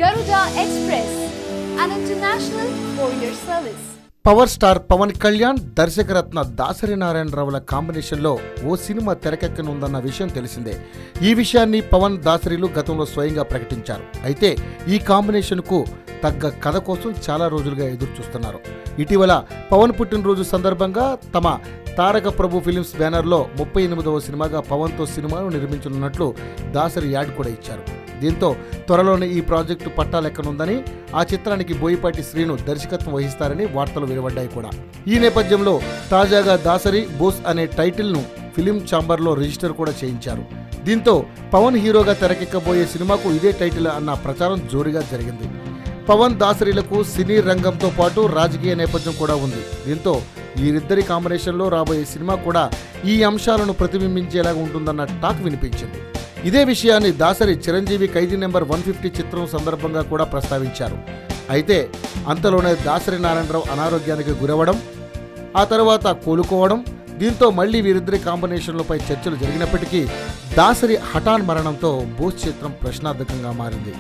Garuda Express, an international courier service. Power star Pawan Kalyan దర్శకరత్న దాసరి నారాయణరావుల కాంబినేషన్లో ఓ సినిమా తెరకెక్కనుందన్న విషయం తెలిసిందే. ఈ విషయాన్ని పవన్ దాసరిలు గతంలో స్వయంగా ప్రకటించారు. అయితే ఈ కాంబినేషన్కు తగ్గ కథ కోసం చాలా రోజులుగా ఎదురు చూస్తున్నారు. ఇటీవల పవన్ పుట్టినరోజు సందర్భంగా తమ తారక ప్రభు ఫిలిమ్స్ బ్యానర్లో 38వ సినిమాగా పవన్తో సినిమాను నిర్మించనున్నట్లు దాసరి యాడ్ కూడా ఇచ్చారు. దీంతో త్వరలోనే ఈ ప్రాజెక్టు పట్టాలెక్కనుందని, ఆ చిత్రానికి బోయపాటి శ్రీను దర్శకత్వం వహిస్తారని వార్తలు వెలువడ్డాయి కూడా. ఈ నేపథ్యంలో తాజాగా దాసరి బోస్ అనే టైటిల్ను ఫిలిం ఛాంబర్లో రిజిస్టర్ కూడా చేయించారు. దీంతో పవన్ హీరోగా తెరకెక్కబోయే సినిమాకు ఇదే టైటిల్ అన్న ప్రచారం జోరుగా జరిగింది. పవన్ దాసరిలకు సినీ రంగంతో పాటు రాజకీయ నేపథ్యం కూడా ఉంది. దీంతో వీరిద్దరి కాంబినేషన్లో రాబోయే సినిమా కూడా ఈ అంశాలను ప్రతిబింబించేలాగా ఉంటుందన్న టాక్ వినిపించింది. ఇదే విషయాన్ని దాసరి చిరంజీవి ఖైదీ నెంబర్ 150 చిత్రం సందర్భంగా కూడా ప్రస్తావించారు. అయితే అంతలోనే దాసరి నారాయణరావు అనారోగ్యానికి గురవడం, ఆ తర్వాత కోలుకోవడం, దీంతో మళ్లీ వీరిద్దరి కాంబినేషన్లపై చర్చలు జరిగినప్పటికీ దాసరి హఠాన్ మరణంతో బోస్ చిత్రం ప్రశ్నార్థకంగా మారింది.